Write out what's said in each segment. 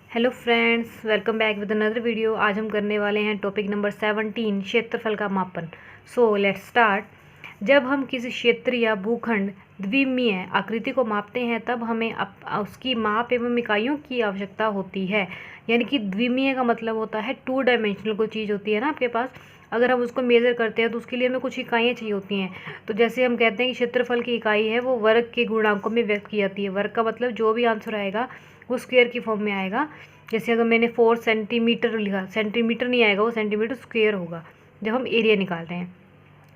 Hello friends, welcome back with another video. आज हम करने वाले हैं टॉपिक नंबर 17, क्षेत्रफल का मापन। So let's start. जब हम किसी क्षेत्र या भूखंड द्विमीय आकृति को मापते हैं तब हमें उसकी माप एवं इकाइयों की आवश्यकता होती है। यानी कि द्विमीय का मतलब होता है 2 डायमेंशनल कोई चीज़ होती है ना आपके पास। अगर हम उसको मेज़र करते हैं तो उसके लिए हमें कुछ इकाइयाँ चाहिए होती हैं। तो जैसे हम कहते हैं कि क्षेत्रफल की इकाई है वो वर्ग के गुणांकों में व्यक्त की जाती है। वर्ग का मतलब जो भी आंसर आएगा वो स्क्वायर की फॉर्म में आएगा। जैसे अगर मैंने 4 सेंटीमीटर लिखा, सेंटीमीटर नहीं आएगा, वो सेंटीमीटर स्क्वायर होगा जब हम एरिया निकाल रहे हैं।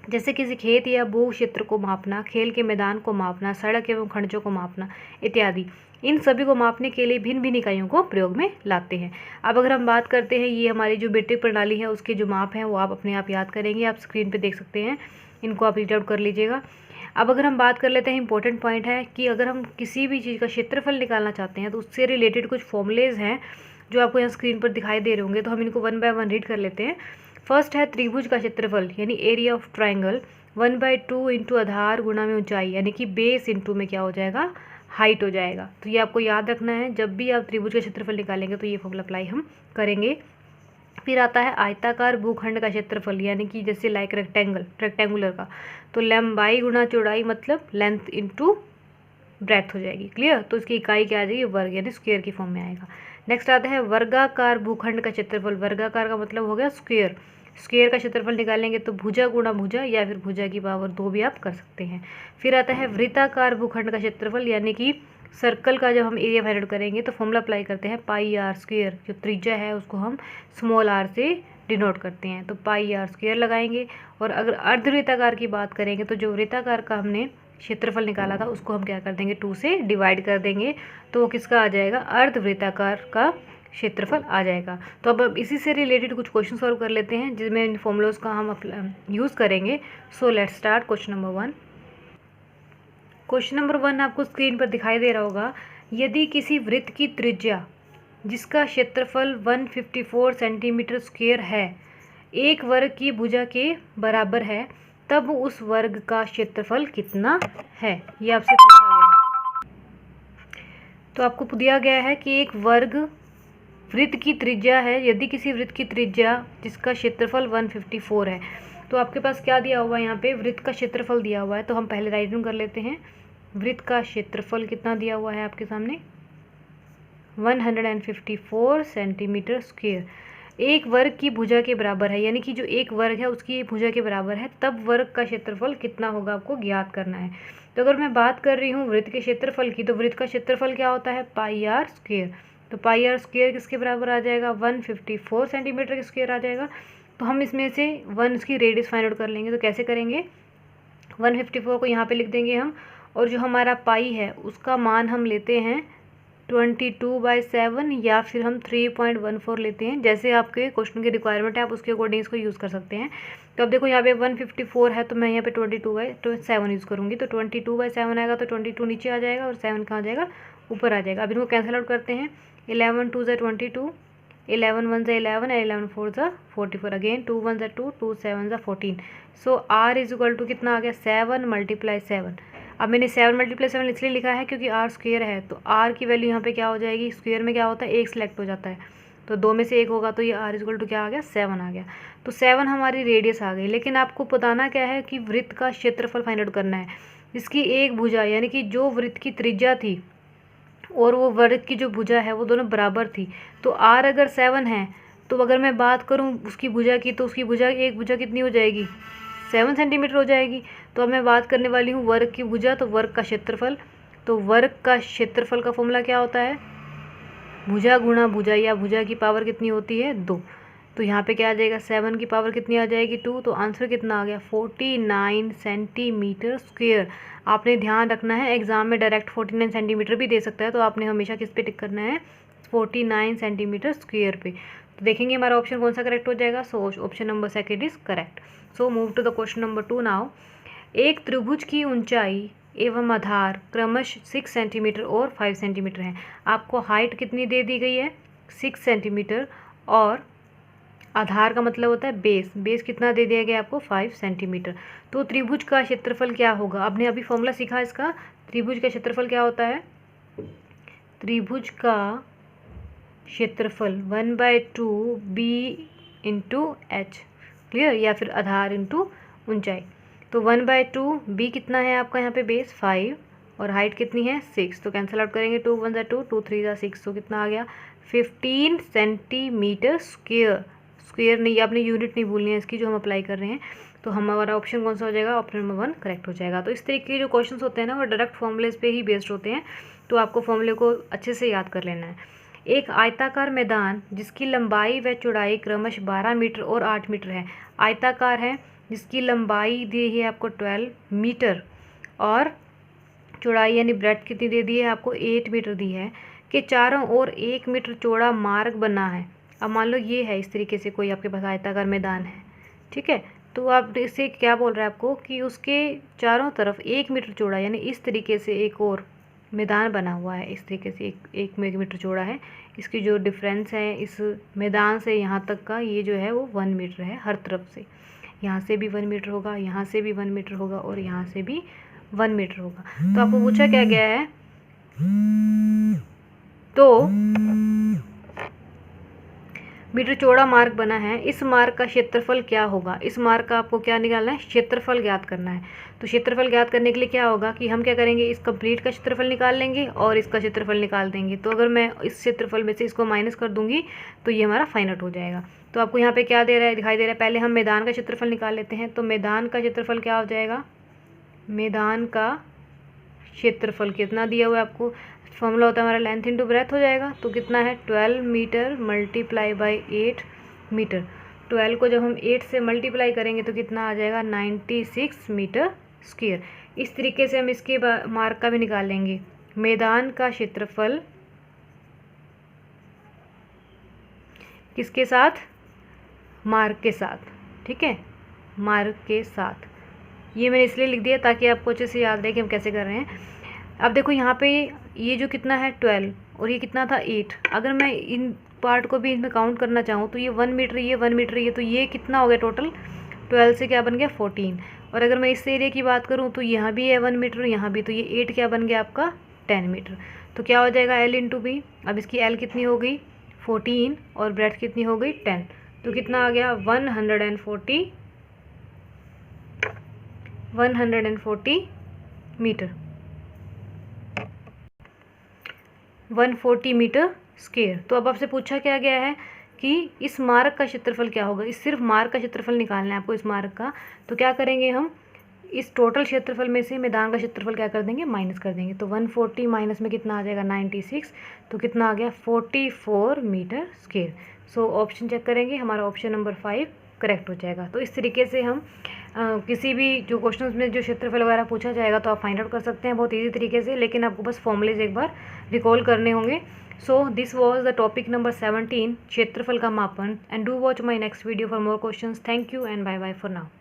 जैसे किसी खेत या भू क्षेत्र को मापना, खेल के मैदान को मापना, सड़क एवं खंडों को मापना इत्यादि, इन सभी को मापने के लिए भिन्न भिन्न इकाइयों को प्रयोग में लाते हैं। अब अगर हम बात करते हैं, ये हमारी जो मीट्रिक प्रणाली है उसके जो माप हैं वो आप अपने आप याद करेंगे। आप स्क्रीन पे देख सकते हैं, इनको आप रीड आउट कर लीजिएगा। अब अगर हम बात कर लेते हैं, इंपॉर्टेंट पॉइंट है कि अगर हम किसी भी चीज़ का क्षेत्रफल निकालना चाहते हैं तो उससे रिलेटेड कुछ फॉर्मूलेज हैं जो आपको यहाँ स्क्रीन पर दिखाई दे रहे होंगे। तो हम इनको 1 बाय 1 रीड कर लेते हैं। फर्स्ट है त्रिभुज का क्षेत्रफल यानी एरिया ऑफ ट्राइंगल 1/2 इंटू आधार गुणा में ऊंचाई, यानी कि बेस इंटू में क्या हो जाएगा, हाइट हो जाएगा। तो ये आपको याद रखना है, जब भी आप त्रिभुज का क्षेत्रफल निकालेंगे तो ये फॉर्मूला अप्लाई हम करेंगे। फिर आता है आयताकार भूखंड का क्षेत्रफल, यानी कि जैसे लाइक रेक्टेंगुलर का, तो लंबाई गुणा चौड़ाई मतलब लेंथ इंटू ब्रेथ हो जाएगी। क्लियर? तो इसकी इकाई क्या आ जाएगी, वर्ग, यानी स्क्वायर की फॉर्म में आएगा। नेक्स्ट आता है वर्गाकार भूखंड का क्षेत्रफल। वर्गाकार का मतलब हो गया स्क्वायर। स्क्वायर का क्षेत्रफल निकालेंगे तो भुजा गुणा भुजा या फिर भुजा की पावर 2 भी आप कर सकते हैं। फिर आता है वृत्ताकार भूखंड का क्षेत्रफल, यानी कि सर्कल का जब हम एरिया फाइंड आउट करेंगे तो फॉर्मूला अप्लाई करते हैं पाई आर स्क्वायर। जो त्रिज्या है उसको हम स्मॉल आर से डिनोट करते हैं, तो पाई आर स्क्वायर लगाएंगे। और अगर अर्धवृत्ताकार की बात करेंगे तो जो वृत्ताकार का हमने क्षेत्रफल निकाला था उसको हम क्या कर देंगे, 2 से डिवाइड कर देंगे, तो वो किसका आ जाएगा, अर्धवृत्ताकार का क्षेत्रफल आ जाएगा। तो अब इसी से रिलेटेड कुछ क्वेश्चन सॉल्व कर लेते हैं जिसमें इन फॉर्मूलाज का हम यूज़ करेंगे। So let's start question number 1। Question number 1 आपको स्क्रीन पर दिखाई दे रहा होगा। यदि किसी वृत्त की त्रिज्या जिसका क्षेत्रफल 154 सेंटीमीटर स्क्वायर है एक वर्ग की भुजा के बराबर है, तब उस वर्ग का क्षेत्रफल कितना है, ये आपसे पूछा गया है। तो आपको दिया गया है कि एक वर्ग वृत्त की त्रिज्या है, यदि किसी वृत्त की त्रिज्या जिसका क्षेत्रफल 154 है, तो आपके पास क्या दिया हुआ है, यहाँ पे वृत्त का क्षेत्रफल दिया हुआ है। तो हम पहले राइट डाउन कर लेते हैं। वृत्त का क्षेत्रफल कितना दिया हुआ है आपके सामने, 154 सेंटीमीटर स्क्वायर। एक वर्ग की भुजा के बराबर है, यानी कि जो एक वर्ग है उसकी भुजा के बराबर है, तब वर्ग का क्षेत्रफल कितना होगा आपको ज्ञात करना है। तो अगर मैं बात कर रही हूँ वृत्त के क्षेत्रफल की, तो वृत्त का क्षेत्रफल क्या होता है, पाई आर स्क्वायर। तो पाई आर स्क्वायर किसके बराबर आ जाएगा, 154 सेंटीमीटर के स्क्वायर आ जाएगा। तो हम इसमें से 1 इसकी रेडियस फाइंड आउट कर लेंगे। तो कैसे करेंगे, 154 को यहाँ पे लिख देंगे हम, और जो हमारा पाई है उसका मान हम लेते हैं 22/7 या फिर हम 3.14 लेते हैं। जैसे आपके क्वेश्चन की रिक्वायरमेंट है आप उसके अकॉर्डिंग इसको यूज़ कर सकते हैं। तो अब देखो यहाँ पे 154 है तो मैं यहाँ पे 22/7 यूज़ करूँगी। तो 22/7 आएगा तो 22 नीचे आ जाएगा और 7 कहाँ आ जाएगा, ऊपर आ जाएगा। अब इनको कैंसिल आउट करते हैं। 11 2 22, 11 1 11 and 11 4 44, again 2 1 2, 2 7 14। So R is equal to कितना आ गया, 7 × 7। अब मैंने 7 × 7 इसलिए लिखा है क्योंकि आर स्क्वायर है, तो आर की वैल्यू यहाँ पे क्या हो जाएगी, स्क्वायर में क्या होता है, एक सिलेक्ट हो जाता है, तो 2 में से 1 होगा, तो ये आर इक्वल टू क्या आ गया, 7 आ गया। तो 7 हमारी रेडियस आ गई। लेकिन आपको बताना क्या है कि वृत्त का क्षेत्रफल फाइंड आउट करना है। इसकी एक भुजा, यानी कि जो वृत्त की त्रिज्या थी और वो वर्ग की जो भुजा है वो दोनों बराबर थी। तो आर अगर 7 है तो अगर मैं बात करूँ उसकी भुजा की, तो उसकी भुजा, एक भुजा कितनी हो जाएगी, 7 सेंटीमीटर हो जाएगी। तो अब मैं बात करने वाली हूँ वर्ग की भुजा, तो वर्ग का क्षेत्रफल। तो वर्ग का क्षेत्रफल का फॉर्मूला क्या होता है, भुजा गुणा भुजा, या भुजा की पावर कितनी होती है, 2। तो यहाँ पे क्या आ जाएगा, 7 की पावर कितनी आ जाएगी, 2। तो आंसर कितना आ गया, 49 सेंटीमीटर स्क्वायर। आपने ध्यान रखना है एग्जाम में डायरेक्ट 49 सेंटीमीटर भी दे सकता है, तो आपने हमेशा किस पे टिक करना है, 49 सेंटीमीटर स्क्वायर पे। तो देखेंगे हमारा ऑप्शन कौन सा करेक्ट हो जाएगा। So option number 2 is correct. So move to the question number 2 now. एक त्रिभुज की ऊंचाई एवं आधार क्रमशः 6 सेंटीमीटर और 5 सेंटीमीटर है। आपको हाइट कितनी दे दी गई है, 6 सेंटीमीटर, और आधार का मतलब होता है बेस, बेस कितना दे दिया गया आपको, 5 सेंटीमीटर। तो त्रिभुज का क्षेत्रफल क्या होगा, आपने अभी फॉर्मूला सीखा इसका। त्रिभुज का क्षेत्रफल क्या होता है, त्रिभुज का क्षेत्रफल 1/2 b इंटू एच, क्लियर, या फिर आधार इंटू ऊंचाई। तो 1/2 b कितना है आपका यहाँ पे बेस 5 और हाइट कितनी है 6, तो कैंसिल आउट करेंगे 2 1 2 2 3 6, तो कितना आ गया 15 सेंटीमीटर स्क्वेयर। स्क्वेयर नहीं, आपने यूनिट नहीं भूलनी है इसकी जो हम अप्लाई कर रहे हैं। तो हमारा ऑप्शन कौन सा हो जाएगा, ऑप्शन नंबर 1 करेक्ट हो जाएगा। तो इस तरीके के जो क्वेश्चंस होते हैं ना वो डायरेक्ट फॉर्मूलेस पे ही बेस्ड होते हैं, तो आपको फॉर्मूले को अच्छे से याद कर लेना है। एक आयताकार मैदान जिसकी लंबाई व चौड़ाई क्रमशः 12 मीटर और 8 मीटर है। आयताकार है जिसकी लंबाई दी है आपको 12 मीटर और चौड़ाई यानी ब्रेड्थ कितनी दे दी है आपको 8 मीटर दी है, कि चारों ओर 1 मीटर चौड़ा मार्ग बना है। अब मान लो ये है इस तरीके से कोई आपके पास आयताकार मैदान है, ठीक है, तो आप इससे क्या बोल रहा है आपको कि उसके चारों तरफ 1 मीटर चौड़ा यानी इस तरीके से एक और मैदान बना हुआ है, इस तरीके से एक मीटर चौड़ा है। इसकी जो डिफरेंस है इस मैदान से यहाँ तक का ये जो है वो 1 मीटर है हर तरफ से। यहाँ से भी 1 मीटर होगा, यहाँ से भी 1 मीटर होगा और यहाँ से भी 1 मीटर होगा। तो आपको पूछा क्या गया है, तो मीटर चौड़ा मार्ग बना है, इस मार्ग का क्षेत्रफल क्या होगा। इस मार्ग का आपको क्या निकालना है, क्षेत्रफल ज्ञात करना है। तो क्षेत्रफल ज्ञात करने के लिए क्या होगा कि हम क्या करेंगे, इस कंप्लीट का क्षेत्रफल निकाल लेंगे और इसका क्षेत्रफल निकाल देंगे। तो अगर मैं इस क्षेत्रफल में से इसको माइनस कर दूंगी तो ये हमारा फाइंड आउट हो जाएगा। तो आपको यहाँ पे क्या दे रहा है, दिखाई दे रहा है। पहले हम मैदान का क्षेत्रफल निकाल लेते हैं। तो मैदान का क्षेत्रफल क्या हो जाएगा, मैदान का क्षेत्रफल कितना दिया हुआ है आपको, फॉर्मूला होता है हमारा लेंथ इंटू ब्रेथ हो जाएगा। तो कितना है 12 मीटर मल्टीप्लाई बाई 8 मीटर। 12 को जब हम 8 से मल्टीप्लाई करेंगे तो कितना आ जाएगा 96 मीटर स्क्वायर। इस तरीके से हम इसके मार्ग का भी निकाल लेंगे। मैदान का क्षेत्रफल किसके साथ, मार्ग के साथ, ठीक है, मार्ग के साथ। ये मैंने इसलिए लिख दिया ताकि आपको अच्छे से याद रहे कि हम कैसे कर रहे हैं। अब देखो यहाँ पे ये जो कितना है 12 और ये कितना था 8, अगर मैं इन पार्ट को भी इसमें काउंट करना चाहूँ तो ये 1 मीटर, ये 1 मीटर, ये तो ये कितना हो गया टोटल 12 से क्या बन गया 14। और अगर मैं इस एरिया की बात करूँ तो यहाँ भी है 1 मीटर, यहाँ भी, तो ये 8 क्या बन गया आपका 10 मीटर। तो क्या हो जाएगा L इंटू बी। अब इसकी L कितनी हो गई 14 और ब्रेथ कितनी हो गई 10, तो कितना आ गया 140 मीटर, 140 मीटर स्क्वायर। तो अब आपसे पूछा क्या गया है कि इस मार्ग का क्षेत्रफल क्या होगा। इस सिर्फ मार्ग का क्षेत्रफल निकालना है आपको इस मार्ग का। तो क्या करेंगे हम, इस टोटल क्षेत्रफल में से मैदान का क्षेत्रफल क्या कर देंगे, माइनस कर देंगे। तो 140 माइनस में कितना आ जाएगा 96, तो कितना आ गया 44 meter square. So option check करेंगे, हमारा ऑप्शन नंबर 5 करेक्ट हो जाएगा। तो इस तरीके से हम किसी भी जो क्वेश्चंस में जो क्षेत्रफल वगैरह पूछा जाएगा तो आप फाइंड आउट कर सकते हैं बहुत ईजी तरीके से, लेकिन आपको बस फॉर्मूलेज एक बार रिकॉल करने होंगे। So this was the topic number 17, क्षेत्रफल का मापन। And do watch my next video for more questions. Thank you and bye bye for now.